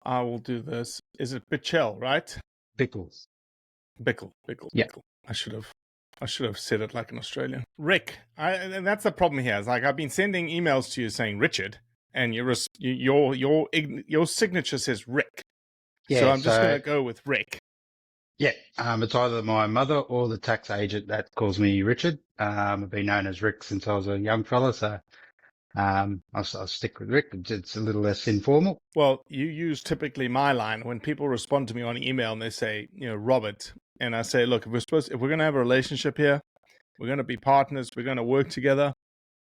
I will do this. Is it Bichel, right? Bichel. Bichel. Yeah. I should have said it like an Australian. Rick. And that's the problem here. It's like I've been sending emails to you saying Richard, and your signature says Rick. Yeah, So I'm just going to go with Rick. Yeah, it's either my mother or the tax agent that calls me Richard. I've been known as Rick since I was a young fella, so I'll stick with Rick. It's a little less informal. Well, you use typically my line when people respond to me on email and they say, Robert, and I say, look, if we're going to have a relationship here, we're going to be partners, we're going to work together,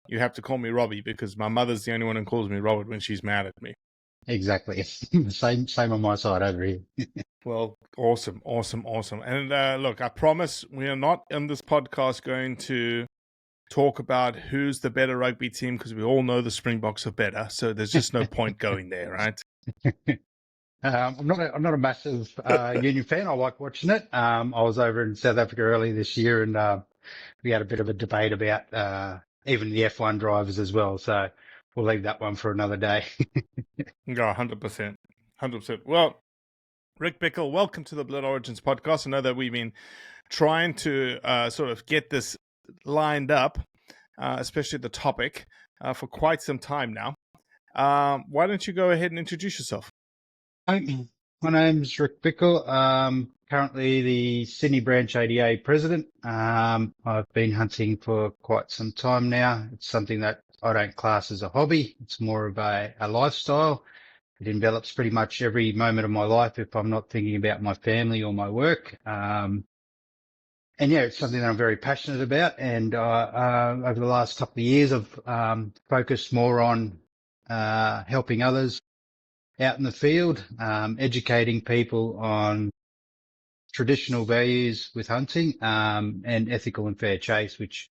you have to call me Robbie because my mother's the only one who calls me Robert when she's mad at me. Exactly. Same on my side over here. Well, awesome. And look, I promise we are not in this podcast going to talk about who's the better rugby team because we all know the Springboks are better. So there's just no point going there, right? I'm not a massive Union fan. I like watching it. I was over in South Africa earlier this year, and we had a bit of a debate about even the F1 drivers as well. So we'll leave that one for another day. Yeah, 100%. Well, Rick Bichel, welcome to the Blood Origins podcast. I know that we've been trying to sort of get this lined up, especially the topic, for quite some time now. Why don't you go ahead and introduce yourself? My name's Rick Bichel. Currently the Sydney Branch ADA president. I've been hunting for quite some time now. It's something that I don't class as a hobby. It's more of a lifestyle. It envelops pretty much every moment of my life if I'm not thinking about my family or my work. And yeah, it's something that I'm very passionate about. And over the last couple of years, I've focused more on helping others out in the field, educating people on traditional values with hunting and ethical and fair chase, which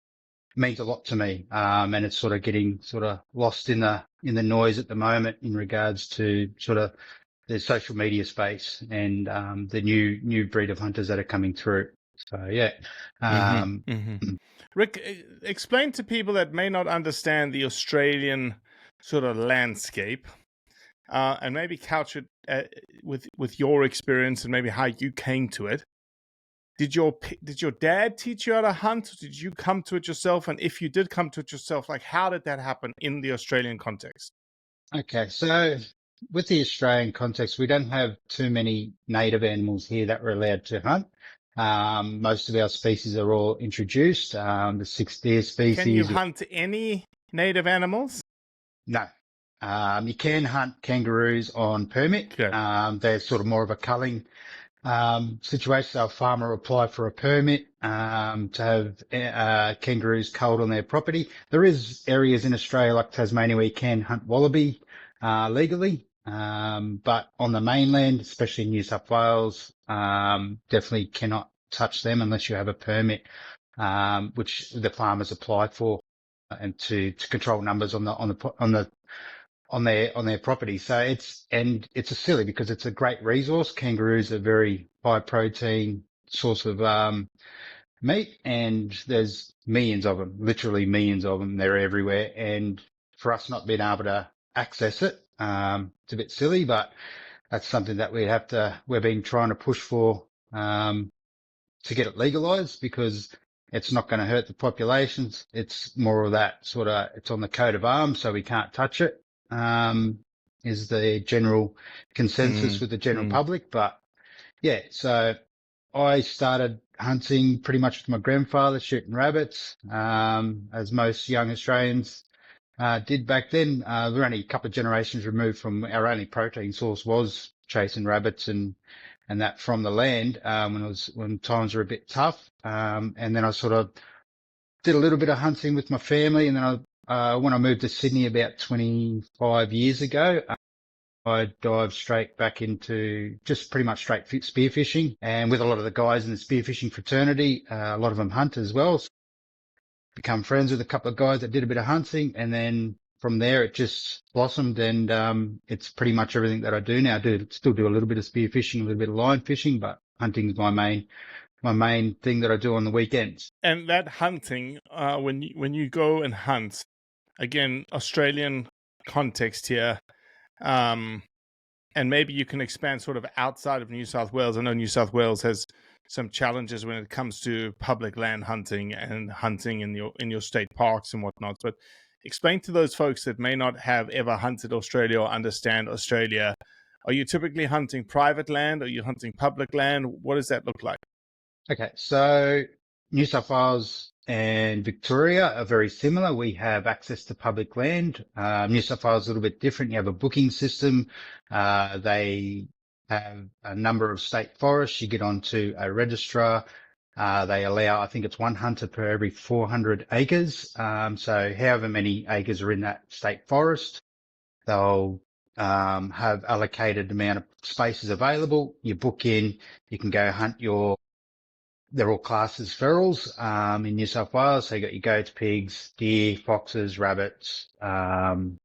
means a lot to me. And it's sort of getting sort of lost in the noise at the moment in regards to sort of the social media space and the new breed of hunters that are coming through. So yeah. Rick, explain to people that may not understand the Australian sort of landscape, and maybe couch it with your experience and maybe how you came to it. Did your dad teach you how to hunt? Did you come to it yourself? And if you did come to it yourself, like how did that happen in the Australian context? Okay, so with the Australian context, we don't have too many native animals here that we're allowed to hunt. Most of our species are all introduced. The 6 deer species. Can you hunt any native animals? No. You can hunt kangaroos on permit. Okay. They're sort of more of a culling situation. So a farmer apply for a permit to have kangaroos culled on their property. There is areas in Australia like Tasmania where you can hunt wallaby legally, but on the mainland, especially in New South Wales, definitely cannot touch them unless you have a permit, which the farmers apply for, and to control numbers on their property. So it's a silly because it's a great resource. Kangaroos are very high protein source of meat, and there's millions of them, literally millions of them. They're everywhere, and for us not being able to access it, it's a bit silly, but that's something that we've been trying to push for to get it legalized, because it's not going to hurt the populations. It's more of that sort of, it's on the coat of arms, so we can't touch it. Is the general consensus with the general public. But yeah, so I started hunting pretty much with my grandfather, shooting rabbits, as most young Australians did back then. We're only a couple of generations removed from our only protein source was chasing rabbits and that from the land, when times were a bit tough. And then I sort of did a little bit of hunting with my family, and then when I moved to Sydney about 25 years ago, I dived straight back into just pretty much straight spearfishing, and with a lot of the guys in the spearfishing fraternity, a lot of them hunt as well. So become friends with a couple of guys that did a bit of hunting, and then from there it just blossomed, and it's pretty much everything that I do now. I still do a little bit of spearfishing, a little bit of line fishing, but hunting is my main thing that I do on the weekends. And that hunting, when you go and hunt, again, Australian context here, and and maybe you can expand sort of outside of New South Wales. I know New South Wales has some challenges when it comes to public land hunting and hunting in your state parks and whatnot. But explain to those folks that may not have ever hunted Australia or understand Australia. Are you typically hunting private land? Are you hunting public land? What does that look like? Okay, so New South Wales and Victoria are very similar. We have access to public land. New South Wales is a little bit different. You have a booking system. They have a number of state forests. You get onto a registrar. They allow, I think it's one hunter per every 400 acres. So however many acres are in that state forest, they'll have allocated amount of spaces available. You book in, you can go hunt they're all classed as ferals in New South Wales. So you got your goats, pigs, deer, foxes, rabbits. And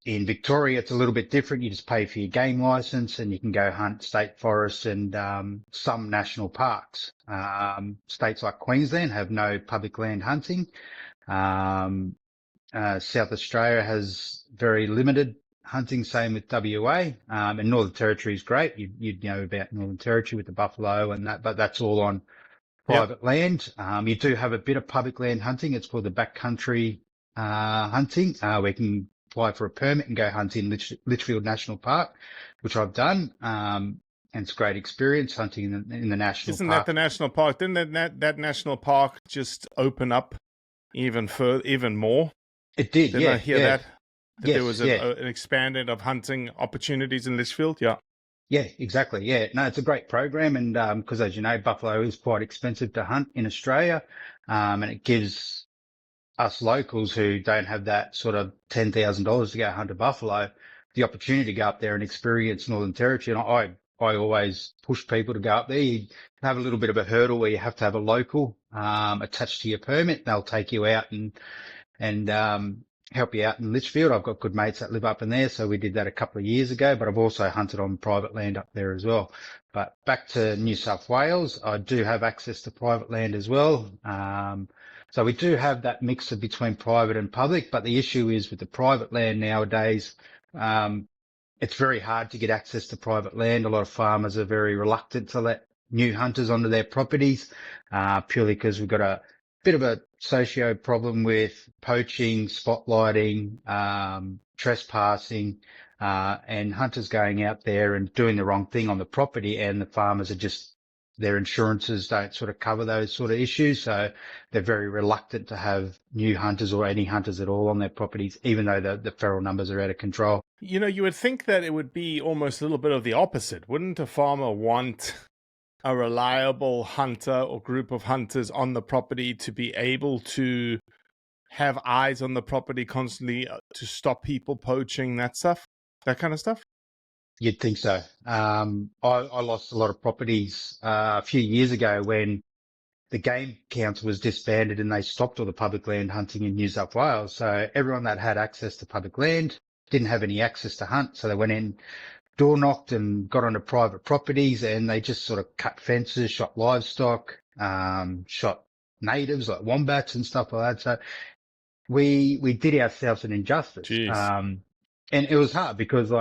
in Victoria, it's a little bit different. You just pay for your game license and you can go hunt state forests and some national parks. States like Queensland have no public land hunting. South Australia has very limited hunting, same with WA, and Northern Territory is great. You'd know about Northern Territory with the buffalo and that, but that's all on private land. You do have a bit of public land hunting. It's called the backcountry hunting, where you can apply for a permit and go hunt in Litchfield National Park, which I've done. And it's a great experience hunting in the national Isn't park. that the national park? Didn't that national park just open up even further, even more? It did, Didn't I hear that? Yes, There was an expanded of hunting opportunities in Litchfield. Yeah. Yeah, exactly. Yeah, no, it's a great program. And, because as you know, buffalo is quite expensive to hunt in Australia. And it gives us locals who don't have that sort of $10,000 to go hunt a buffalo the opportunity to go up there and experience Northern Territory. And I always push people to go up there. You have a little bit of a hurdle where you have to have a local, attached to your permit. They'll take you out and help you out in Litchfield. I've got good mates that live up in there, so we did that a couple of years ago, but I've also hunted on private land up there as well. But back to New South Wales, I do have access to private land as well. So we do have that mixer between private and public, but the issue is with the private land nowadays, it's very hard to get access to private land. A lot of farmers are very reluctant to let new hunters onto their properties, purely because we've got a bit of a socio problem with poaching, spotlighting, trespassing, and hunters going out there and doing the wrong thing on the property, and the farmers are their insurances don't sort of cover those sort of issues. So they're very reluctant to have new hunters or any hunters at all on their properties, even though the feral numbers are out of control. You know, you would think that it would be almost a little bit of the opposite. Wouldn't a farmer want a reliable hunter or group of hunters on the property to be able to have eyes on the property constantly to stop people poaching, that kind of stuff? You'd think so. I lost a lot of properties a few years ago when the Game Council was disbanded and they stopped all the public land hunting in New South Wales. So everyone that had access to public land didn't have any access to hunt. So they went in, door knocked and got onto private properties, and they just sort of cut fences, shot livestock, shot natives like wombats and stuff like that. So we did ourselves an injustice. And it was hard because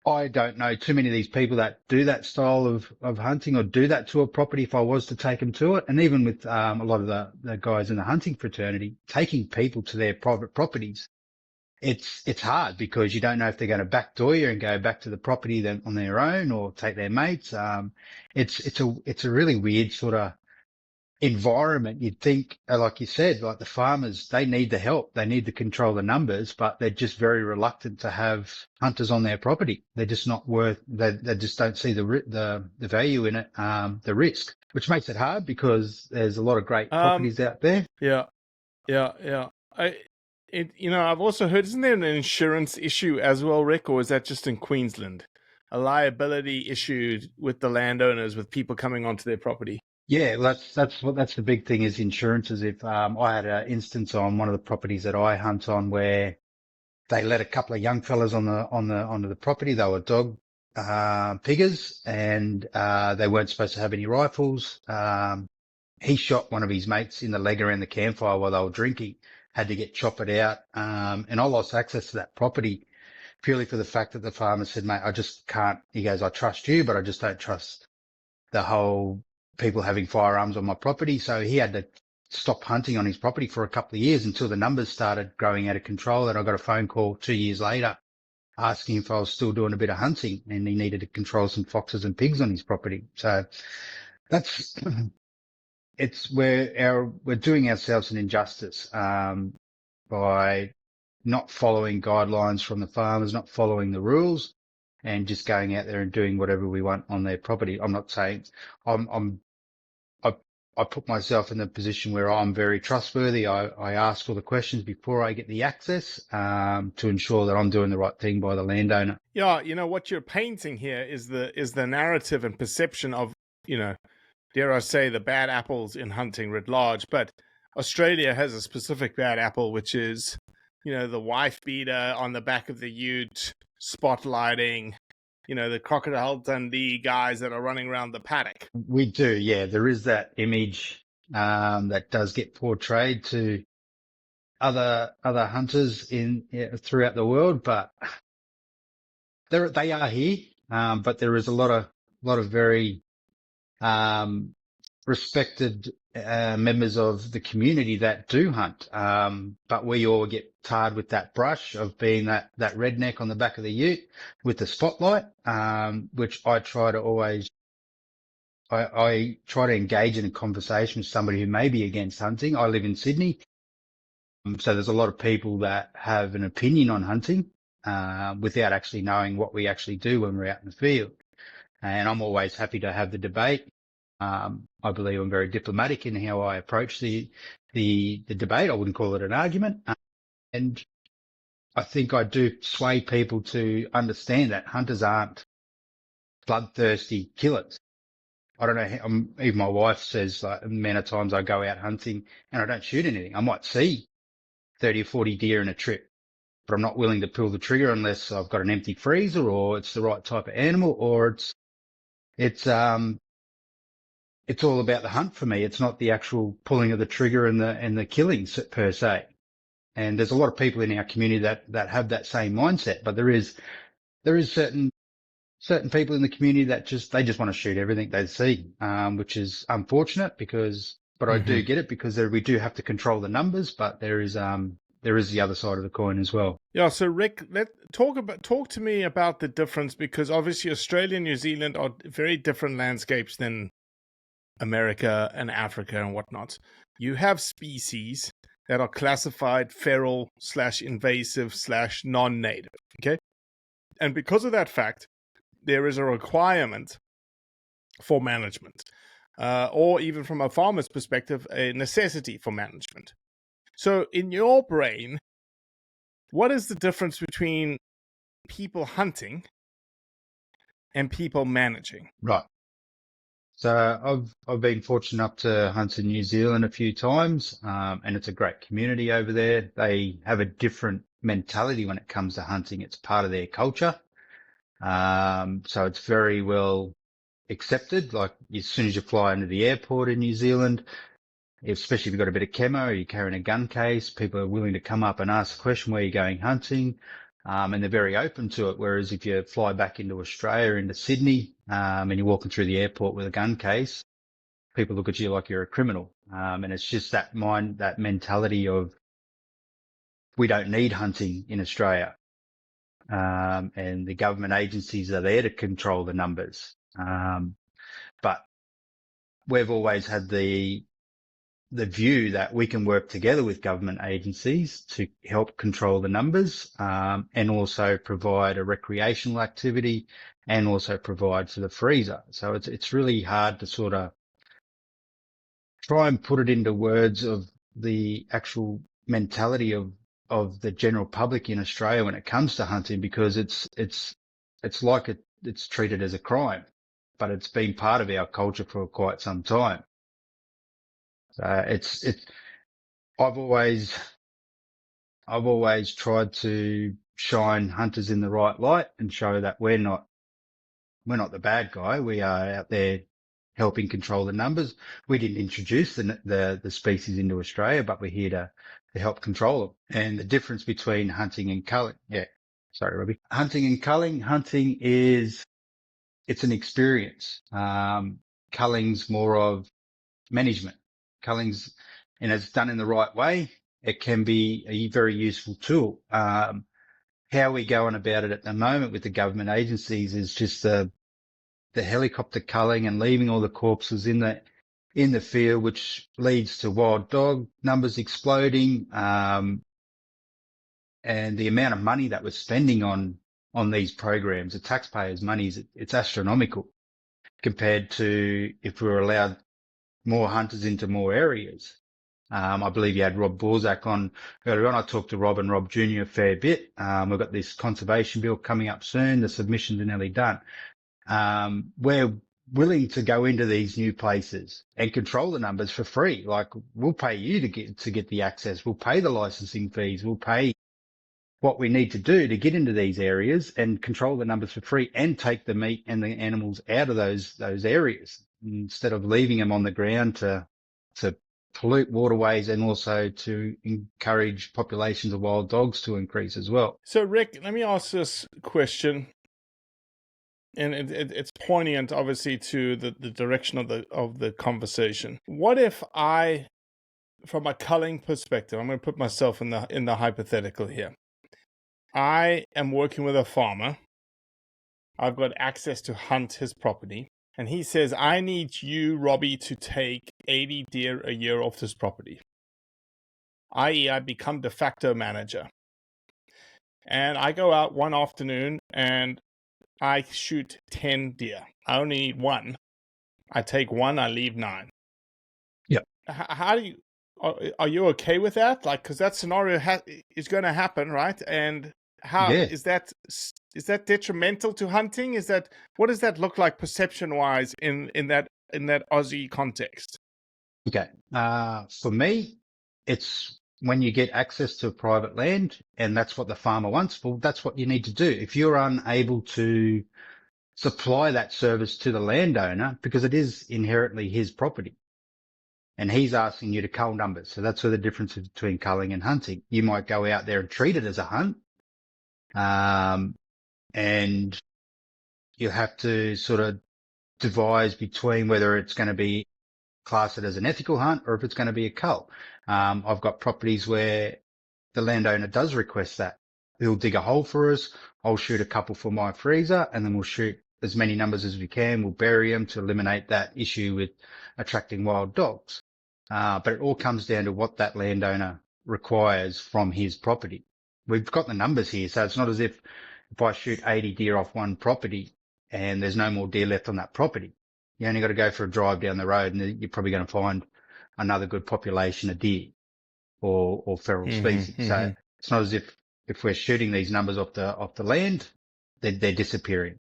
I don't know too many of these people that do that style of hunting or do that to a property if I was to take them to it. And even with a lot of the guys in the hunting fraternity, taking people to their private properties, it's hard because you don't know if they're going to backdoor you and go back to the property then on their own or take their mates. It's a really weird sort of environment. You'd think, like you said, like the farmers, they need the help. They need to control the numbers, but they're just very reluctant to have hunters on their property. They're just not they just don't see the value in it, the risk, which makes it hard because there's a lot of great properties out there. Yeah. I've also heard, isn't there an insurance issue as well, Rick, or is that just in Queensland? A liability issue with the landowners, with people coming onto their property? Yeah, well, that's the big thing is insurances. If I had an instance on one of the properties that I hunt on where they let a couple of young fellas onto the property. They were dog piggers, and they weren't supposed to have any rifles. He shot one of his mates in the leg around the campfire while they were drinking. Had to get choppered out, and I lost access to that property. purely for the fact that the farmer said, mate, I just can't, he goes, I trust you, but I just don't trust the whole people having firearms on my property. So he had to stop hunting on his property for a couple of years until the numbers started growing out of control. And I got a phone call 2 years later asking if I was still doing a bit of hunting, and he needed to control some foxes and pigs on his property. So that's, we're doing ourselves an injustice, by not following guidelines from the farmers, not following the rules, and just going out there and doing whatever we want on their property. I'm not saying I, I put myself in the position where I'm very trustworthy. I ask all the questions before I get the access, to ensure that I'm doing the right thing by the landowner. Yeah, what you're painting here is the narrative and perception of, dare I say, the bad apples in hunting writ large. But Australia has a specific bad apple, which is, the wife beater on the back of the ute, spotlighting, the Crocodile Dundee guys that are running around the paddock. We do, yeah. There is that image that does get portrayed to other hunters throughout the world, but they are here. But there is a lot of very respected members of the community that do hunt. But we all get tarred with that brush of being that redneck on the back of the ute with the spotlight, which I try to always, I try to engage in a conversation with somebody who may be against hunting. I live in Sydney. So there's a lot of people that have an opinion on hunting, without actually knowing what we actually do when we're out in the field. And I'm always happy to have the debate. I believe I'm very diplomatic in how I approach the debate. I wouldn't call it an argument. And I think I do sway people to understand that hunters aren't bloodthirsty killers. I don't know. Even my wife says, like, the amount of times I go out hunting and I don't shoot anything. I might see 30 or 40 deer in a trip, but I'm not willing to pull the trigger unless I've got an empty freezer or it's the right type of animal, or it's all about the hunt for me. It's not the actual pulling of the trigger and the killings per se. And there's a lot of people in our community that have that same mindset, but there is certain people in the community that they just want to shoot everything they see, which is unfortunate but I do get it, because we do have to control the numbers, but there is the other side of the coin as well. Yeah. So Rick, talk to me about the difference, because obviously Australia and New Zealand are very different landscapes than America and Africa and whatnot. You have species that are classified feral / invasive / non-native. Okay. And because of that fact, there is a requirement for management, or even from a farmer's perspective, a necessity for management. So in your brain, what is the difference between people hunting and people managing? Right. So I've been fortunate enough to hunt in New Zealand a few times, and it's a great community over there. They have a different mentality when it comes to hunting. It's part of their culture. So it's very well accepted. Like, as soon as you fly into the airport in New Zealand, especially if you've got a bit of camo or you're carrying a gun case, people are willing to come up and ask a question, where are you going hunting? And they're very open to it. Whereas if you fly back into Australia, into Sydney, and you're walking through the airport with a gun case, people look at you like you're a criminal. And it's just that mentality of, we don't need hunting in Australia. And the government agencies are there to control the numbers. But we've always had the view that we can work together with government agencies to help control the numbers, and also provide a recreational activity, and also provide for the freezer. So it's really hard to sort of try and put it into words of the actual mentality of the general public in Australia when it comes to hunting, because it's like it's treated as a crime, but it's been part of our culture for quite some time. So I've always tried to shine hunters in the right light and show that we're not the bad guy. We are out there helping control the numbers. We didn't introduce the species into Australia, but we're here to help control them. And the difference between hunting and culling, yeah. Sorry, Robbie. Hunting and culling. Hunting it's an experience. Culling's more of management. Culling's, and it's done in the right way, it can be a very useful tool. How we go on about it at the moment with the government agencies is just the helicopter culling and leaving all the corpses in the field, which leads to wild dog numbers exploding. And the amount of money that we're spending on these programs, the taxpayers' money, it's astronomical compared to if we were allowed more hunters into more areas. I believe you had Rob Borzak on earlier on. I talked to Rob and Rob Jr. a fair bit. We've got this conservation bill coming up soon. The submissions are nearly done. We're willing to go into these new places and control the numbers for free. Like, we'll pay you to get the access. We'll pay the licensing fees. We'll pay what we need to do to get into these areas and control the numbers for free and take the meat and the animals out of those areas instead of leaving them on the ground to pollute waterways and also to encourage populations of wild dogs to increase as well. So, Rick, let me ask this question, and it's poignant, obviously, to the direction of the conversation. What if I, from a culling perspective, I'm going to put myself in the hypothetical here. I am working with a farmer. I've got access to hunt his property. And he says, I need you, Robbie, to take 80 deer a year off this property. I.e., I become de facto manager. And I go out one afternoon and I shoot 10 deer. I only need one. I take one, I leave 9. Yep. How do you... Are you okay with that? Like, because that scenario is going to happen, right? And how is that detrimental to hunting? What does that look like perception wise in that Aussie context? Okay. For me, it's when you get access to private land and that's what the farmer wants. Well, that's what you need to do. If you're unable to supply that service to the landowner, because it is inherently his property, and he's asking you to cull numbers. So that's where the difference is between culling and hunting. You might go out there and treat it as a hunt. And you have to sort of devise between whether it's going to be class it as an ethical hunt or if it's going to be a cull. I've got properties where the landowner does request that. He'll dig a hole for us. I'll shoot a couple for my freezer and then we'll shoot as many numbers as we can. We'll bury them to eliminate that issue with attracting wild dogs. But it all comes down to what that landowner requires from his property. We've got the numbers here. So it's not as if I shoot 80 deer off one property and there's no more deer left on that property. You only got to go for a drive down the road and you're probably going to find another good population of deer or feral species. So it's not as if we're shooting these numbers off the land, they're disappearing.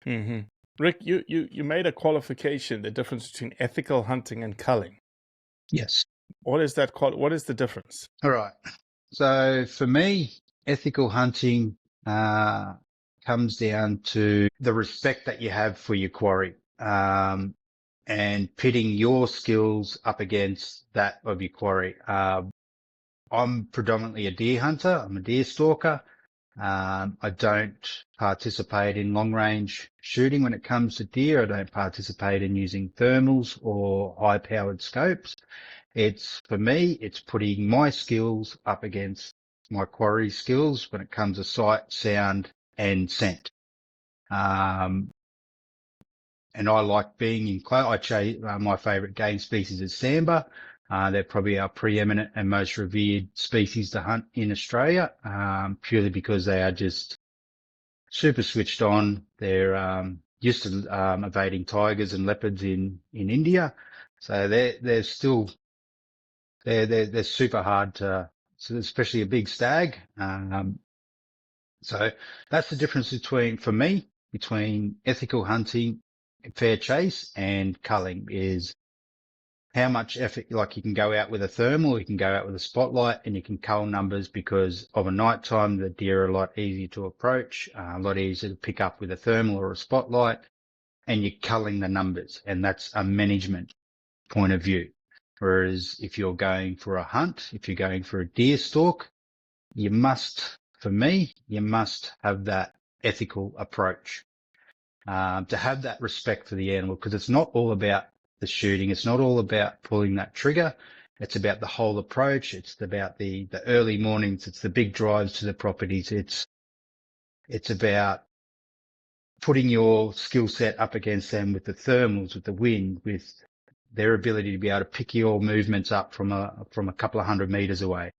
Rick, you made a qualification, the difference between ethical hunting and culling. Yes. What is that? What is the difference? All right. So for me, ethical hunting comes down to the respect that you have for your quarry, and pitting your skills up against that of your quarry. I'm predominantly a deer hunter. I'm a deer stalker. I don't participate in long range shooting when it comes to deer. I don't participate in using thermals or high powered scopes. For me, it's putting my skills up against my quarry skills when it comes to sight, sound and scent. And I like being in close. My favorite game species is sambar. They're probably our preeminent and most revered species to hunt in Australia, purely because they are just super switched on. They're used to evading tigers and leopards in India, so they're still they're super hard to, so especially a big stag. So that's the difference between ethical hunting, fair chase, and culling is how much effort. Like, you can go out with a thermal, you can go out with a spotlight, and you can cull numbers because of a nighttime. The deer are a lot easier to approach, a lot easier to pick up with a thermal or a spotlight, and you're culling the numbers, and that's a management point of view. Whereas if you're going for a hunt, if you're going for a deer stalk, you must for me, you must have that ethical approach, to have that respect for the animal, because it's not all about the shooting. It's not all about pulling that trigger. It's about the whole approach. It's about the early mornings. It's the big drives to the properties. It's about putting your skill set up against them with the thermals, with the wind, with their ability to be able to pick your movements up from a couple of 100 meters away.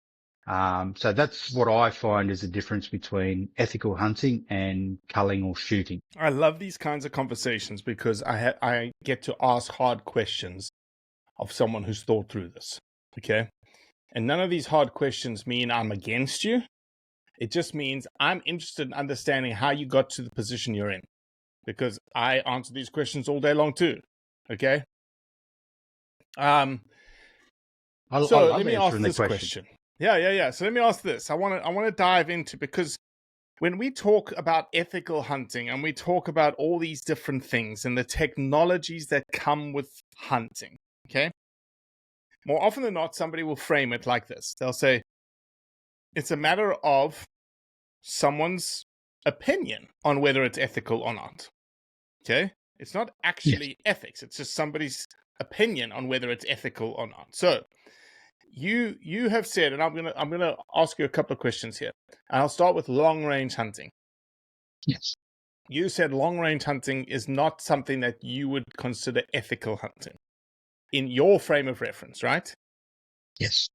So that's what I find is the difference between ethical hunting and culling or shooting. I love these kinds of conversations because I get to ask hard questions of someone who's thought through this. Okay. And none of these hard questions mean I'm against you. It just means I'm interested in understanding how you got to the position you're in, because I answer these questions all day long too. Okay. I So love let me ask answering the this question. question. Yeah. So let me ask this. I want to dive into, because when we talk about ethical hunting and we talk about all these different things and the technologies that come with hunting, okay, more often than not, somebody will frame it like this. They'll say, it's a matter of someone's opinion on whether it's ethical or not. Okay? It's not actually ethics. It's just somebody's opinion on whether it's ethical or not. So you have said, and I'm gonna ask you a couple of questions here. And I'll start with long range hunting. Yes. You said long range hunting is not something that you would consider ethical hunting in your frame of reference, right? Yes.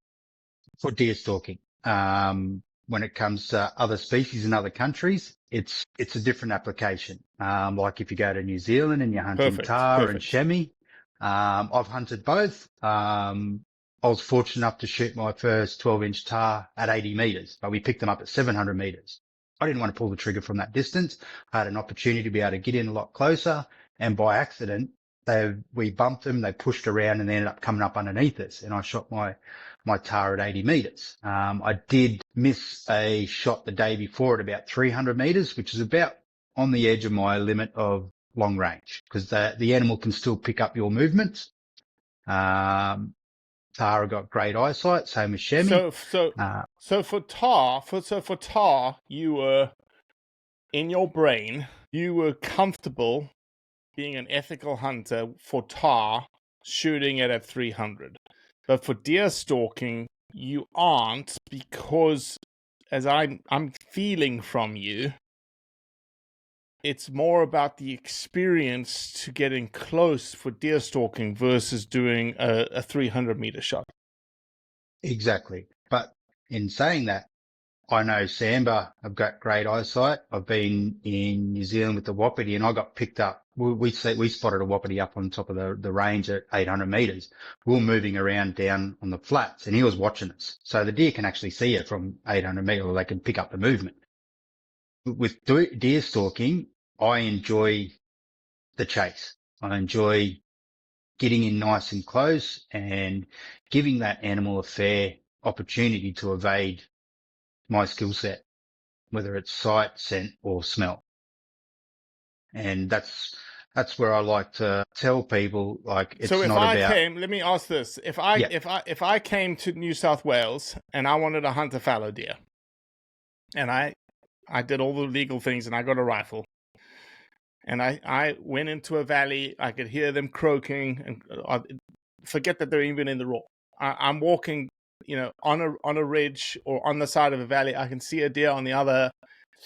For deer stalking. When it comes to other species in other countries, it's a different application. Like if you go to New Zealand and you're hunting tahr and chamois, I've hunted both. I was fortunate enough to shoot my first 12-inch tahr at 80 meters, but we picked them up at 700 meters. I didn't want to pull the trigger from that distance. I had an opportunity to be able to get in a lot closer, and by accident, we bumped them, they pushed around and they ended up coming up underneath us, and I shot my tahr at 80 meters. I did miss a shot the day before at about 300 meters, which is about on the edge of my limit of long range, because the animal can still pick up your movements. Tahr got great eyesight, same as chamois. So for tahr, you were, in your brain, you were comfortable being an ethical hunter for tahr, shooting it at 300. But for deer stalking, you aren't, because as I'm feeling from you, it's more about the experience to getting close for deer stalking versus doing a 300 meter shot. Exactly. But in saying that, I know Samba have got great eyesight. I've been in New Zealand with the wapiti and I got picked up. We spotted a wapiti up on top of the range at 800 meters. We were moving around down on the flats and he was watching us. So the deer can actually see it from 800 meters, or they can pick up the movement. With deer stalking, I enjoy the chase. I enjoy getting in nice and close and giving that animal a fair opportunity to evade my skill set, whether it's sight, scent or smell. And that's where I like to tell people, like, it's so if not I about... came, let me ask this. If I came to New South Wales and I wanted to hunt a fallow deer, and I did all the legal things and I got a rifle, and I went into a valley, I could hear them croaking, and forget that they're even in the raw. I'm walking, on a ridge or on the side of a valley. I can see a deer on the other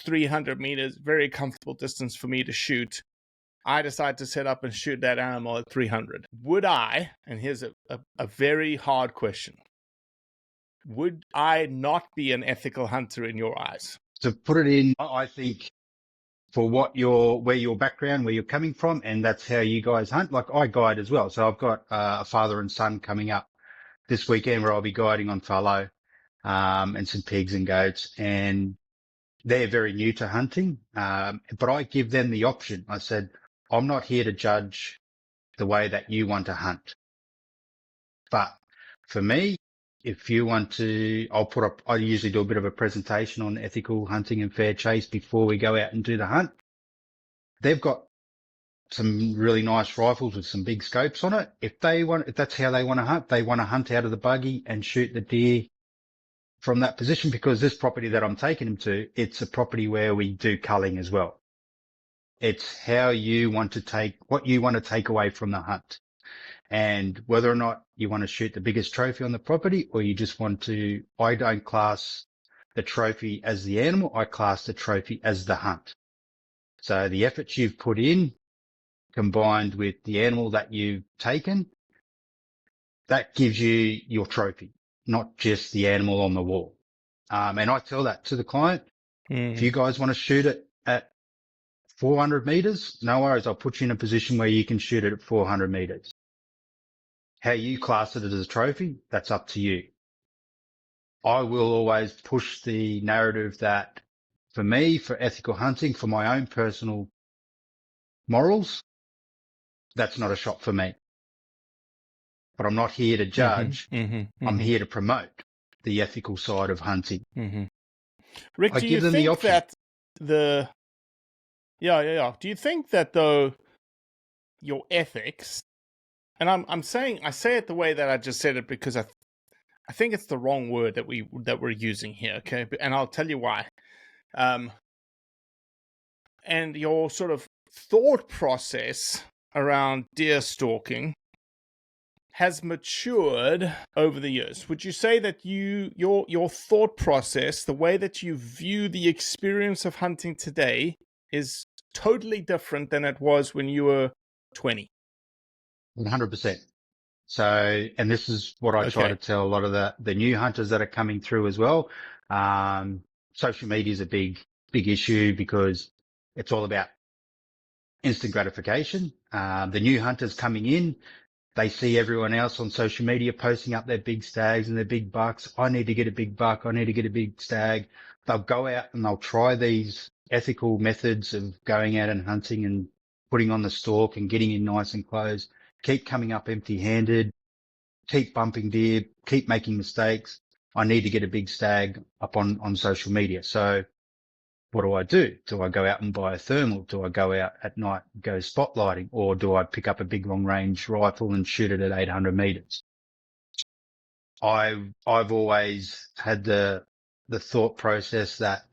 300 meters, very comfortable distance for me to shoot. I decide to set up and shoot that animal at 300. Would I, and here's a very hard question, would I not be an ethical hunter in your eyes? To put it in, I think for where your background, where you're coming from, and that's how you guys hunt. Like, I guide as well. So I've got a father and son coming up this weekend where I'll be guiding on fallow, and some pigs and goats, and they're very new to hunting. But I give them the option. I said, I'm not here to judge the way that you want to hunt. But for me, if you want to, I usually do a bit of a presentation on ethical hunting and fair chase before we go out and do the hunt. They've got some really nice rifles with some big scopes on it. If that's how they want to hunt, they want to hunt out of the buggy and shoot the deer from that position, because this property that I'm taking him to, it's a property where we do culling as well. It's how you want to what you want to take away from the hunt, and whether or not you want to shoot the biggest trophy on the property, or you just want to. I don't class the trophy as the animal. I class the trophy as the hunt. So the effort you've put in combined with the animal that you've taken, that gives you your trophy, not just the animal on the wall. And I tell that to the client. If you guys want to shoot it at 400 meters, no worries. I'll put you in a position where you can shoot it at 400 meters. How you class it as a trophy, that's up to you. I will always push the narrative that for me, for ethical hunting, for my own personal morals, that's not a shot for me. But I'm not here to judge. I'm here to promote the ethical side of hunting. Rick, I do give you them the think option. that do you think that though your ethics, and I say it the way that I just said it because I think it's the wrong word that we're using here, okay? And I'll tell you why. And your sort of thought process around deer stalking has matured over the years. Would you say that your thought process, the way that you view the experience of hunting today, is totally different than it was when you were 20? 100%. So, and this is what I try to tell a lot of the new hunters that are coming through as well. Social media is a big issue because it's all about instant gratification. The new hunters coming in, they see everyone else on social media posting up their big stags and their big bucks. I need to get a big buck. I need to get a big stag. They'll go out and they'll try these ethical methods of going out and hunting and putting on the stalk and getting in nice and close, keep coming up empty handed, keep bumping deer, keep making mistakes. I need to get a big stag up on social media. So what do? Do I go out and buy a thermal? Do I go out at night and go spotlighting? Or do I pick up a big long range rifle and shoot it at 800 meters? I've always had the thought process that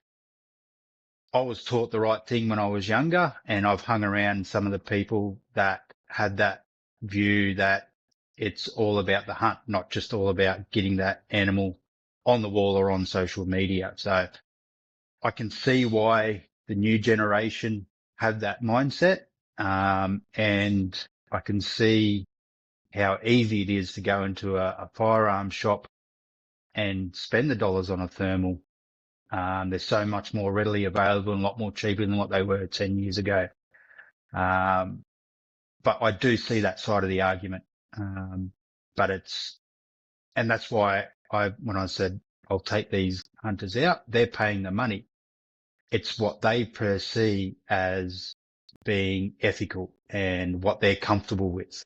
I was taught the right thing when I was younger, and I've hung around some of the people that had that view that it's all about the hunt, not just all about getting that animal on the wall or on social media. So I can see why the new generation have that mindset. And I can see how easy it is to go into a firearm shop and spend the dollars on a thermal. They're so much more readily available and a lot more cheaper than what they were 10 years ago. But I do see that side of the argument. But and that's why when I said I'll take these hunters out, they're paying the money. It's what they perceive as being ethical and what they're comfortable with,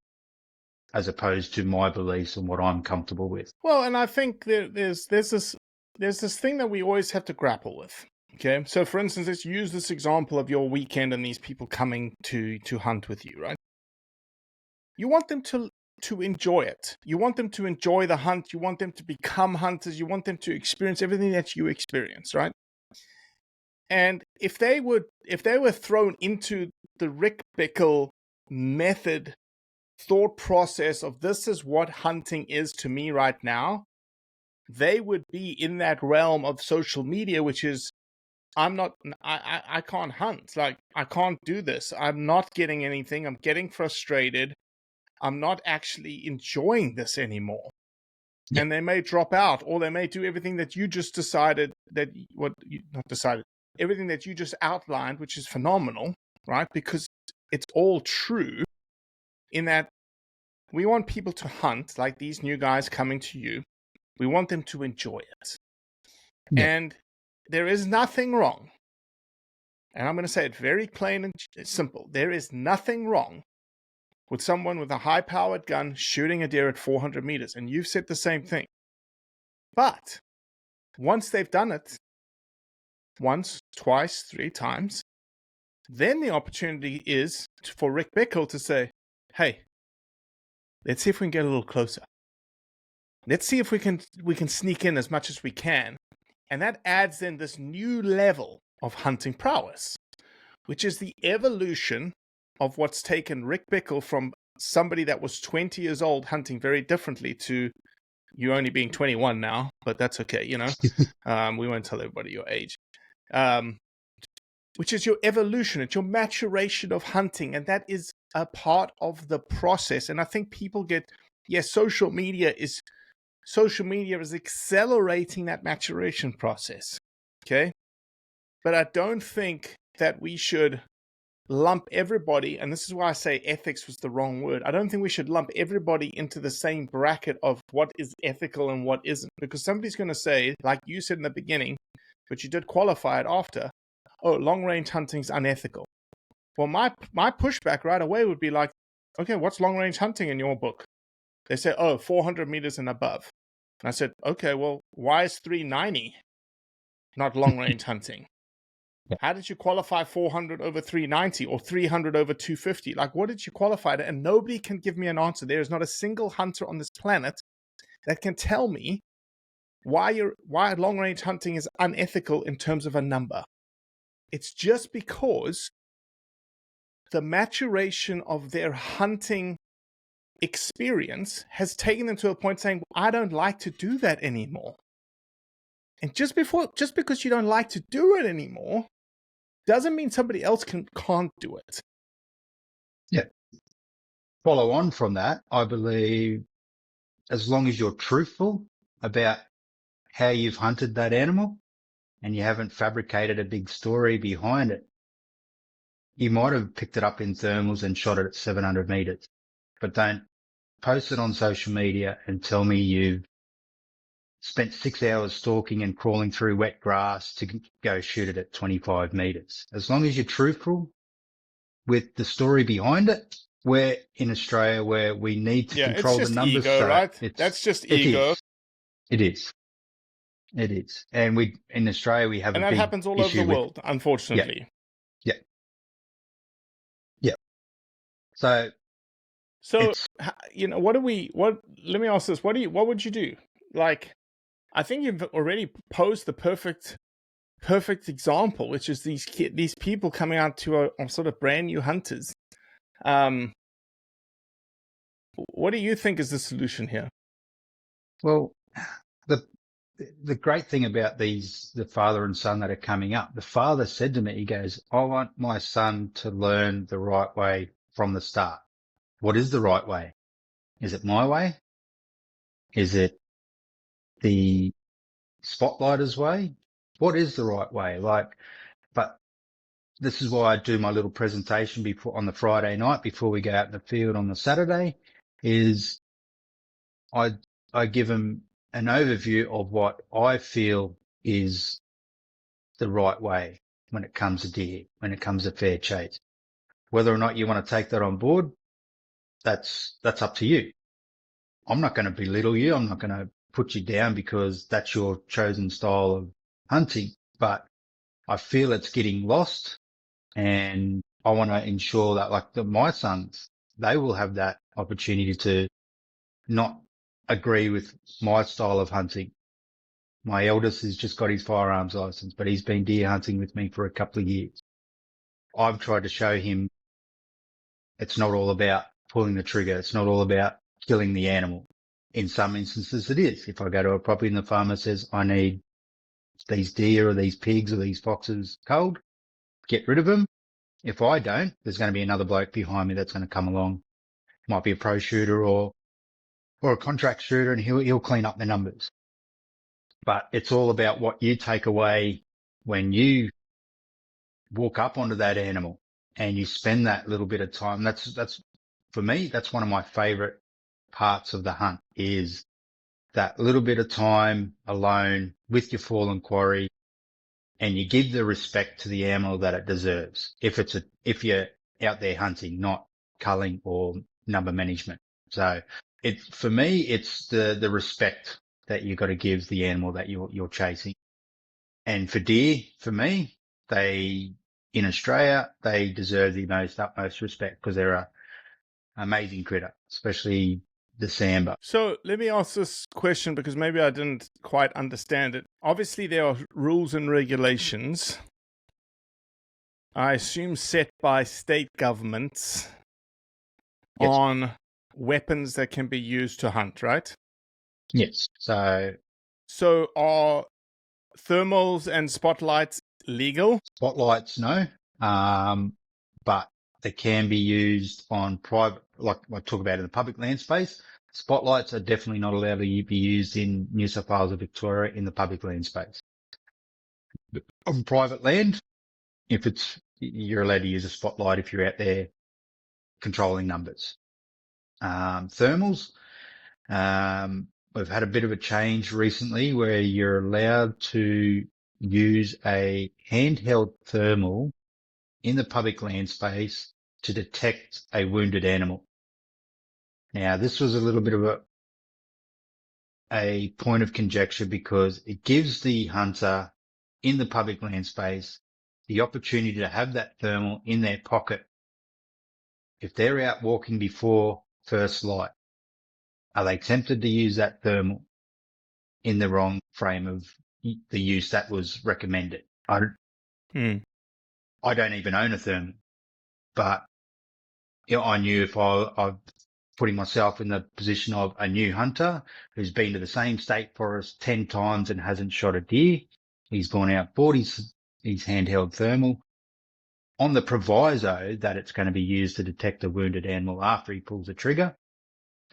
as opposed to my beliefs and what I'm comfortable with. Well, and I think there's this thing that we always have to grapple with. Okay, so for instance, let's use this example of your weekend and these people coming to hunt with you, right? You want them to enjoy it. You want them to enjoy the hunt. You want them to become hunters. You want them to experience everything that you experience, right? And if they were thrown into the Rick Bichel method thought process of this is what hunting is to me right now, they would be in that realm of social media, which is I can't hunt. Like, I can't do this. I'm not getting anything. I'm getting frustrated. I'm not actually enjoying this anymore. Yeah. And they may drop out, or they may do everything that you just decided everything that you just outlined, which is phenomenal, right? Because it's all true in that we want people to hunt, like these new guys coming to you. We want them to enjoy it. Yeah. And there is nothing wrong. And I'm going to say it very plain and simple. There is nothing wrong with someone with a high-powered gun shooting a deer at 400 meters. And you've said the same thing. But once they've done it, once, twice, 3 times, then the opportunity is for Rick Bichel to say, hey, let's see if we can get a little closer. Let's see if we can sneak in as much as we can. And that adds in this new level of hunting prowess, which is the evolution of what's taken Rick Bichel from somebody that was 20 years old hunting very differently to you only being 21 now, but that's okay, you know. We won't tell everybody your age. Which is your evolution, it's your maturation of hunting, and that is a part of the process. And I think people get, yes, social media is accelerating that maturation process, okay? But I don't think that we should lump everybody, and this is why I say ethics was the wrong word. I don't think we should lump everybody into the same bracket of what is ethical and what isn't, because somebody's going to say, like you said in the beginning, but you did qualify it after, oh, long-range hunting's unethical. Well, my pushback right away would be like, okay, what's long-range hunting in your book? They say, oh, 400 meters and above. And I said, okay, well, why is 390 not long-range hunting? How did you qualify 400 over 390 or 300 over 250? Like, what did you qualify it? And nobody can give me an answer. There is not a single hunter on this planet that can tell me why long-range hunting is unethical in terms of a number. It's just because the maturation of their hunting experience has taken them to a point saying, I don't like to do that anymore. And just because you don't like to do it anymore doesn't mean somebody else can't do it. Yeah. Follow on from that, I believe as long as you're truthful about how you've hunted that animal and you haven't fabricated a big story behind it, you might have picked it up in thermals and shot it at 700 meters, but don't post it on social media and tell me you've spent 6 hours stalking and crawling through wet grass to go shoot it at 25 meters. As long as you're truthful with the story behind it, we're in Australia where we need to control the numbers. Ego, right? That's just ego. It is. And in Australia, we have and a big that happens all over the world, unfortunately. Yeah. So, you know, let me ask this. What would you do? Like, I think you've already posed the perfect example, which is these people coming out to are sort of brand new hunters. What do you think is the solution here? Well, the great thing about the father and son that are coming up, the father said to me, he goes, I want my son to learn the right way from the start. What is the right way? Is it my way? Is it the spotlighter's way? What is the right way? But this is why I do my little presentation on the Friday night before we go out in the field on the Saturday, is I give them an overview of what I feel is the right way when it comes to deer, when it comes to fair chase. Whether or not you want to take that on board, that's up to you. I'm not going to belittle you. I'm not going to put you down because that's your chosen style of hunting, but I feel it's getting lost, and I want to ensure that my sons, they will have that opportunity to not agree with my style of hunting. My eldest has just got his firearms license, but he's been deer hunting with me for a couple of years. I've tried to show him it's not all about pulling the trigger. It's not all about killing the animal. In some instances it is. If I go to a property and the farmer says, I need these deer or these pigs or these foxes culled, get rid of them. If I don't, there's going to be another bloke behind me that's going to come along. Might be a pro shooter or a contract shooter, and he'll clean up the numbers. But it's all about what you take away when you walk up onto that animal and you spend that little bit of time. That's for me, that's one of my favorite parts of the hunt, is that little bit of time alone with your fallen quarry, and you give the respect to the animal that it deserves. If you're out there hunting, not culling or number management. So for me, it's the respect that you got to give the animal that you're chasing. And for deer, for me, in Australia, they deserve the utmost respect because they're an amazing critter, especially the sambar. So let me ask this question because maybe I didn't quite understand it. Obviously, there are rules and regulations, I assume, set by state governments Yes. on weapons that can be used to hunt, right? Yes. So are thermals and spotlights legal? Spotlights, no. But they can be used on private, like I talk about in the public land space. Spotlights are definitely not allowed to be used in New South Wales or Victoria in the public land space. On private land, you're allowed to use a spotlight if you're out there controlling numbers. Thermals, we've had a bit of a change recently where you're allowed to use a handheld thermal in the public land space to detect a wounded animal. Now, this was a little bit of a point of conjecture because it gives the hunter in the public land space the opportunity to have that thermal in their pocket. If they're out walking before first light, are they tempted to use that thermal in the wrong frame of the use that was recommended? I don't even own a thermal, but I knew if I'm putting myself in the position of a new hunter who's been to the same state forest 10 times and hasn't shot a deer. He's gone out, bought his handheld thermal on the proviso that it's going to be used to detect a wounded animal after he pulls the trigger.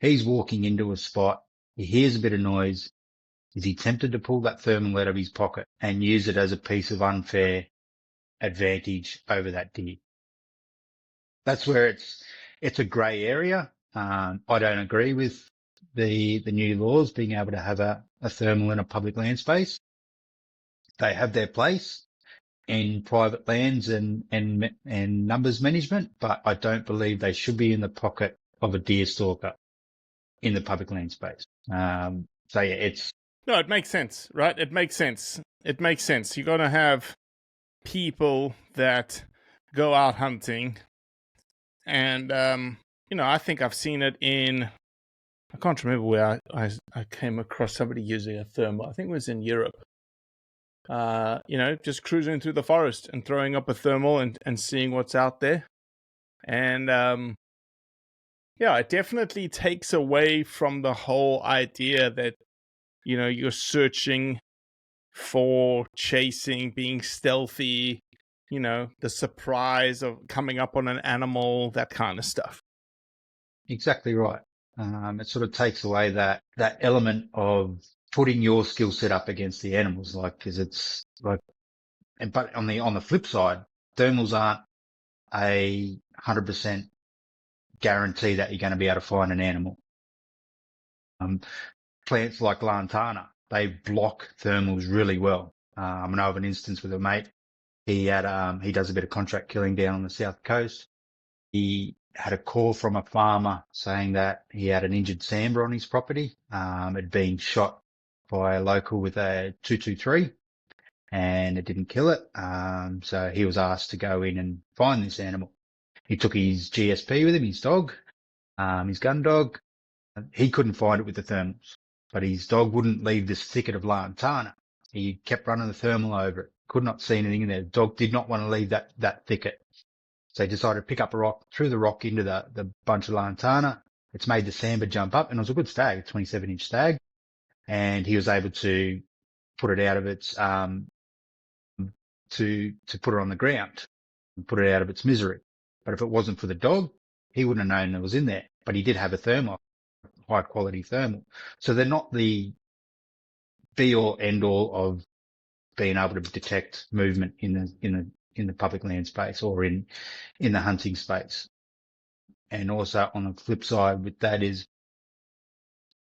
He's walking into a spot. He hears a bit of noise. Is he tempted to pull that thermal out of his pocket and use it as a piece of unfair advantage over that deer? That's where it's a grey area. I don't agree with the new laws being able to have a thermal in a public land space. They have their place in private lands and numbers management, but I don't believe they should be in the pocket of a deer stalker in the public land space. So yeah, no, it makes sense, right? It makes sense. You're going to have people that go out hunting and, I think I've seen it I can't remember where I came across somebody using a thermal. I think it was in Europe. Just cruising through the forest and throwing up a thermal and seeing what's out there. And, it definitely takes away from the whole idea that, you're searching for chasing, being stealthy, the surprise of coming up on an animal, that kind of stuff. exactly right. It sort of takes away that element of putting your skill set up against the animals, because it's like, but on the flip side, thermals aren't 100% guarantee that you're going to be able to find an animal. Plants like lantana, they block thermals really well. I know of an instance with a mate. He does a bit of contract killing down on the south coast. He had a call from a farmer saying that he had an injured sambar on his property. Had been shot by a local with a 223 and it didn't kill it. So he was asked to go in and find this animal. He took his GSP with him, his dog, his gun dog. He couldn't find it with the thermals, but his dog wouldn't leave this thicket of lantana. He kept running the thermal over it. Could not see anything in there. The dog did not want to leave that thicket. So he decided to pick up a rock, threw the rock into the bunch of lantana. It's made the sambar jump up, and it was a good stag, a 27-inch stag. And he was able to put it out of its, to put it on the ground and put it out of its misery. But if it wasn't for the dog, he wouldn't have known it was in there. But he did have a thermal, high quality thermal. So they're not the be all end all of being able to detect movement in the public land space or in the hunting space. And also on the flip side with that is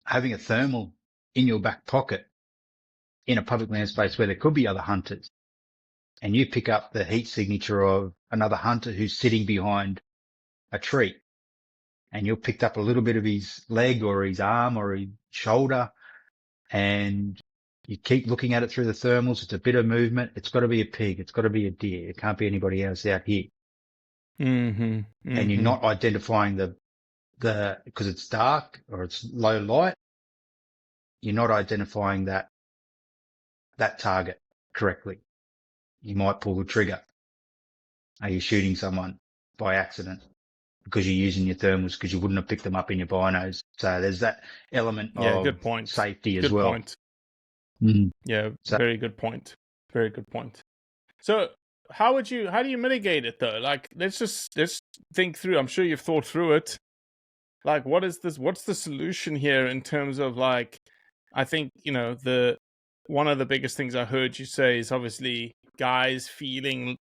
having a thermal in your back pocket in a public land space where there could be other hunters, and you pick up the heat signature of another hunter who's sitting behind a tree, and you've picked up a little bit of his leg or his arm or his shoulder, and you keep looking at it through the thermals. It's a bit of movement. It's got to be a pig. It's got to be a deer. It can't be anybody else out here. Mm-hmm. And you're not identifying the because it's dark or it's low light, you're not identifying that target correctly. You might pull the trigger. Are you shooting someone by accident because you're using your thermals because you wouldn't have picked them up in your binos? So there's that element Yeah, of good point. safety as Good well. point. Mm. Yeah, So very good point. Very good point. So how do you mitigate it though? Like let's think through. I'm sure you've thought through it. Like what's the solution here in terms of like I think, one of the biggest things I heard you say is obviously guys feeling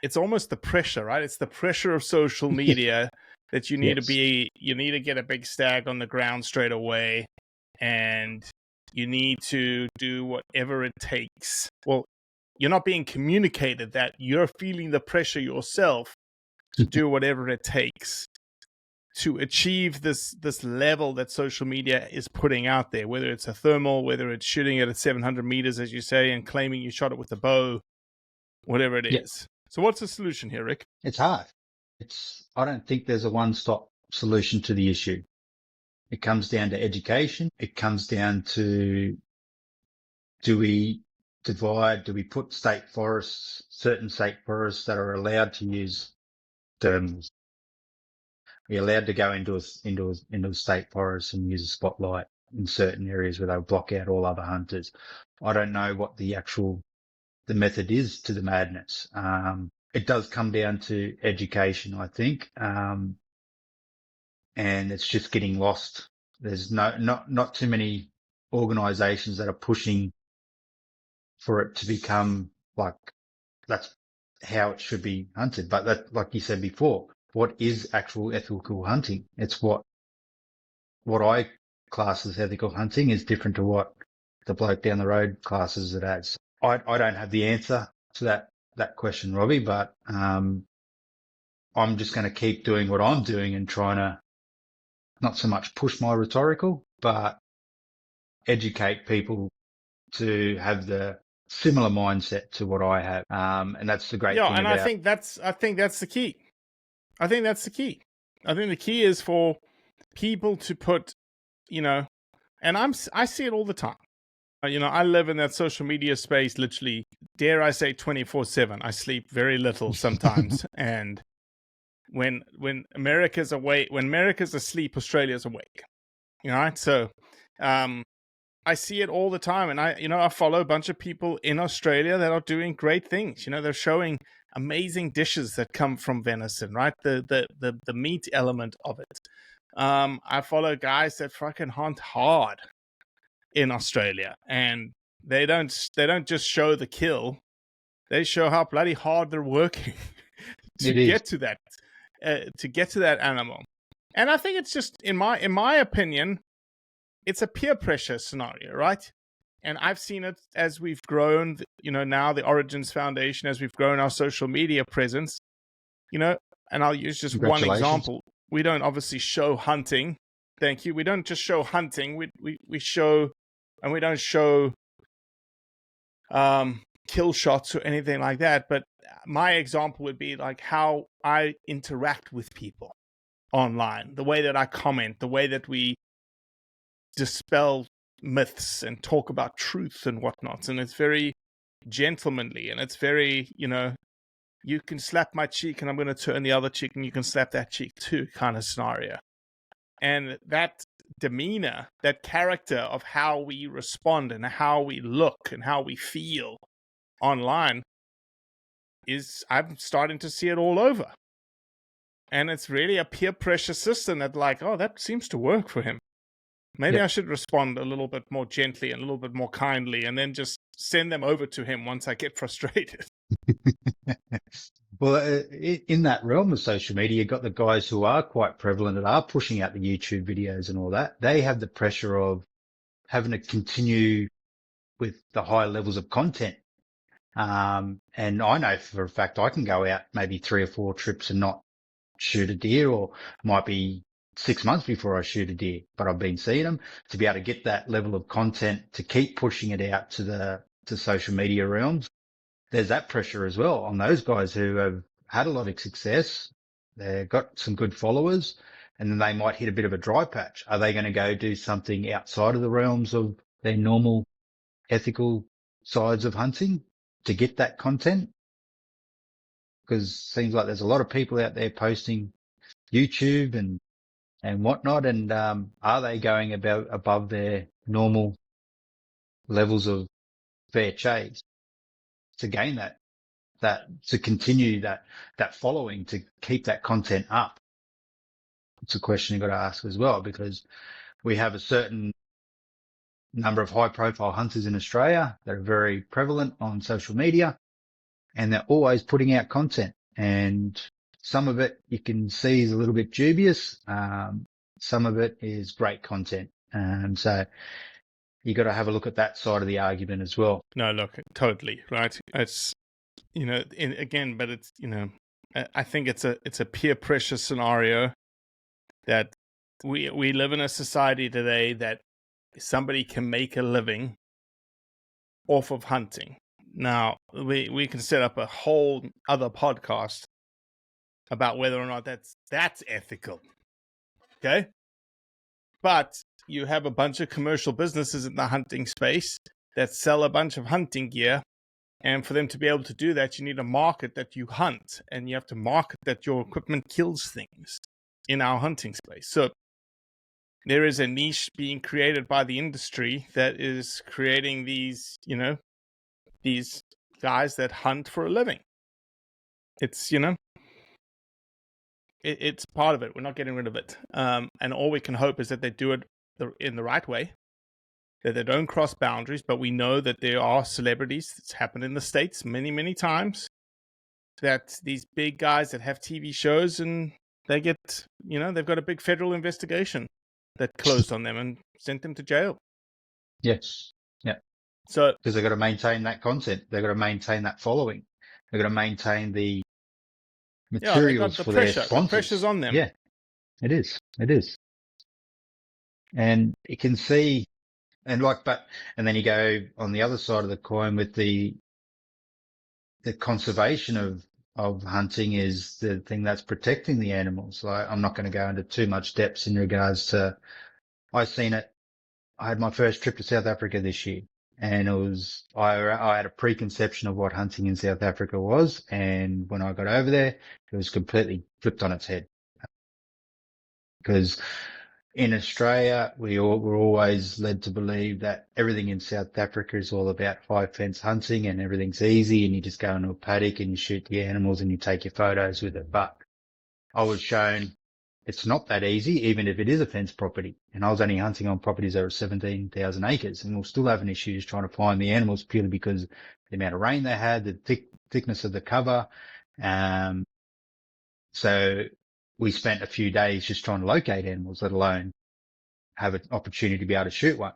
it's almost the pressure, right? It's the pressure of social media that you need yes, to get a big stag on the ground straight away, and you need to do whatever it takes. Well, you're not being communicated that you're feeling the pressure yourself to do whatever it takes to achieve this level that social media is putting out there, whether it's a thermal, whether it's shooting it at 700 meters, as you say, and claiming you shot it with a bow, whatever it yeah, is. So what's the solution here, Rick? it's hard. I don't think there's a one-stop solution to the issue. It comes down to education. It comes down to, do we put certain state forests that are allowed to use thermals? Are you allowed to go into a state forest and use a spotlight in certain areas where they'll block out all other hunters? I don't know what the method is to the madness. It does come down to education, I think. And it's just getting lost. There's not too many organizations that are pushing for it to become like that's how it should be hunted. But that, like you said before, what is actual ethical hunting? It's what I class as ethical hunting is different to what the bloke down the road classes it as. I don't have the answer to that question, Robbie, but I'm just going to keep doing what I'm doing and trying to not so much push my rhetorical, but educate people to have the similar mindset to what I have. And that's the great Yeah, thing and I about. think that's the key. I think that's the key. I think the key is for people to put, and I see it all the time. I live in that social media space, literally, dare I say, 24/7. I sleep very little sometimes, and when America's awake, when America's asleep, Australia's awake. Right? So, I see it all the time, and I follow a bunch of people in Australia that are doing great things. They're showing amazing dishes that come from venison, right? The meat element of it. I follow guys that fucking hunt hard in Australia, and they don't just show the kill; they show how bloody hard they're working to It is. get to that animal. And I think it's just in my opinion, it's a peer pressure scenario, right? And I've seen it as we've grown, now the Origins Foundation, as we've grown our social media presence, and I'll use just one Congratulations. example. We don't obviously show hunting. Thank you. We don't just show hunting. We show, and we don't show kill shots or anything like that. But my example would be like how I interact with people online, the way that I comment, the way that we dispel myths and talk about truth and whatnot. And it's very gentlemanly, and it's very, you can slap my cheek and I'm going to turn the other cheek and you can slap that cheek too kind of scenario. And that demeanor, that character of how we respond and how we look and how we feel online I'm starting to see it all over. And it's really a peer pressure system that like, oh, that seems to work for him. Maybe Yep. I should respond a little bit more gently and a little bit more kindly, and then just send them over to him once I get frustrated. Well, in that realm of social media, you've got the guys who are quite prevalent that are pushing out the YouTube videos and all that. They have the pressure of having to continue with the high levels of content. And I know for a fact I can go out maybe 3 or 4 trips and not shoot a deer, or might be 6 months before I shoot a deer, but I've been seeing them. To be able to get that level of content, to keep pushing it out to social media realms, there's that pressure as well on those guys who have had a lot of success. They've got some good followers, and then they might hit a bit of a dry patch. Are they going to go do something outside of the realms of their normal ethical sides of hunting to get that content? Because it seems like there's a lot of people out there posting YouTube and whatnot. And, are they going above their normal levels of fair chase to gain to continue that following, to keep that content up? It's a question you've got to ask as well, because we have a certain number of high profile hunters in Australia that are very prevalent on social media, and they're always putting out content, and some of it you can see is a little bit dubious. Some of it is great content. So you got to have a look at that side of the argument as well. No, look, totally right. It's again, but it's I think it's a peer pressure scenario that we live in a society today that somebody can make a living off of hunting. Now we can set up a whole other podcast about whether or not that's ethical. Okay, but you have a bunch of commercial businesses in the hunting space that sell a bunch of hunting gear. And for them to be able to do that, you need a market that you hunt, and you have to market that your equipment kills things in our hunting space. So there is a niche being created by the industry that is creating these, these guys that hunt for a living. It's, it's part of it. We're not getting rid of it. And all we can hope is that they do it in the right way, that they don't cross boundaries. But we know that there are celebrities, it's happened in the States many, many times, that these big guys that have TV shows, and they get, they've got a big federal investigation that closed on them and sent them to jail. Yes. Yeah. So, because they've got to maintain that content. They've got to maintain that following. They've got to maintain the materials for their sponsors. The pressure's on them. Yeah, it is. It is. And you can see, and then you go on the other side of the coin with the conservation of hunting is the thing that's protecting the animals. I'm not going to go into too much depth in regards to, I had my first trip to South Africa this year, and I had a preconception of what hunting in South Africa was. And when I got over there, it was completely flipped on its head, because in Australia, we're always led to believe that everything in South Africa is all about high fence hunting and everything's easy, and you just go into a paddock and you shoot the animals and you take your photos with it. But I was shown it's not that easy, even if it is a fence property. And I was only hunting on properties that are 17,000 acres, and we're still having issues trying to find the animals purely because the amount of rain they had, the thickness of the cover. So we spent a few days just trying to locate animals, let alone have an opportunity to be able to shoot one.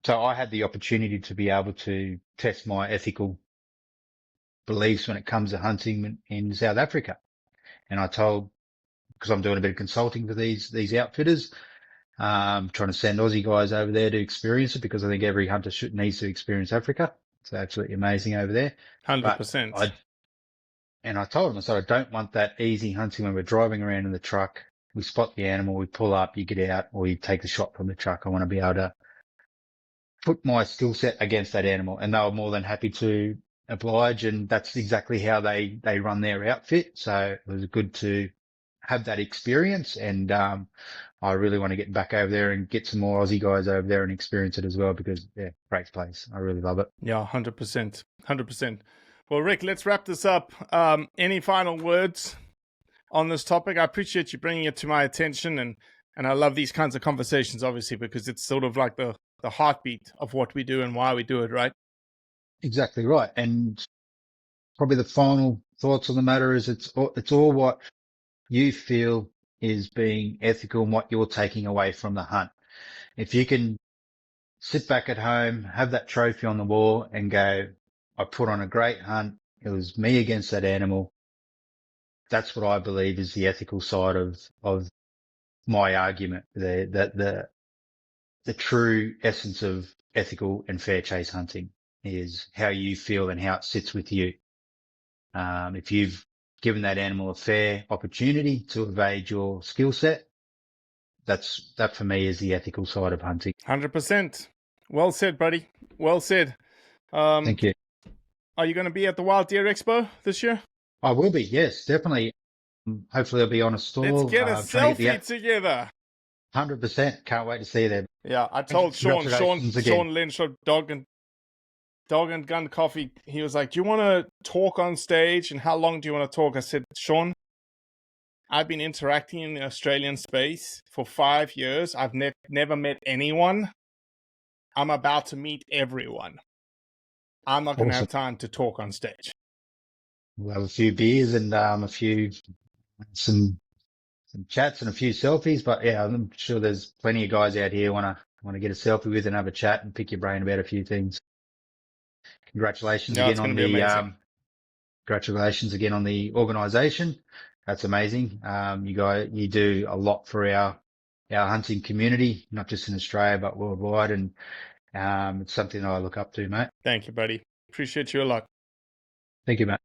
So I had the opportunity to be able to test my ethical beliefs when it comes to hunting in South Africa. And because I'm doing a bit of consulting for these outfitters, trying to send Aussie guys over there to experience it, because I think every hunter needs to experience Africa. It's absolutely amazing over there. 100%. And I told him, I said, I don't want that easy hunting when we're driving around in the truck. We spot the animal, we pull up, you get out, or you take the shot from the truck. I want to be able to put my skill set against that animal. And they were more than happy to oblige. And that's exactly how they run their outfit. So it was good to have that experience. And, I really want to get back over there and get some more Aussie guys over there and experience it as well, because great place. I really love it. Yeah, 100%. 100%. Well, Rick, let's wrap this up. Any final words on this topic? I appreciate you bringing it to my attention, and I love these kinds of conversations, obviously, because it's sort of like the heartbeat of what we do and why we do it, right? Exactly right. And probably the final thoughts on the matter is it's all what you feel is being ethical and what you're taking away from the hunt. If you can sit back at home, have that trophy on the wall and go, I put on a great hunt, it was me against that animal. That's what I believe is the ethical side of my argument, that the true essence of ethical and fair chase hunting is how you feel and how it sits with you. If you've given that animal a fair opportunity to evade your skill set. That for me is the ethical side of hunting. 100%. Well said, buddy. Well said. Thank you. Are you going to be at the Wild Deer Expo this year? I will be. Yes, definitely. Hopefully I'll be on a Let's stall. get a Trying to get selfie together. 100%. Can't wait to see you there. Yeah, I told Congratulations again. Sean Lynch of Dog and Gun Coffee. He was like, "Do you want to talk on stage? And how long do you want to talk?" I said, "Sean, I've been interacting in the Australian space for 5 years. I've never met anyone. I'm about to meet everyone. I'm not going to have time to talk on stage." We'll have a few beers and some chats and a few selfies. But yeah, I'm sure there's plenty of guys out here want to get a selfie with and have a chat and pick your brain about a few things. Congratulations again on the congratulations again on the organisation. That's amazing. You do a lot for our hunting community, not just in Australia but worldwide, and it's something that I look up to, mate. Thank you, buddy. Appreciate you a lot. Thank you, mate.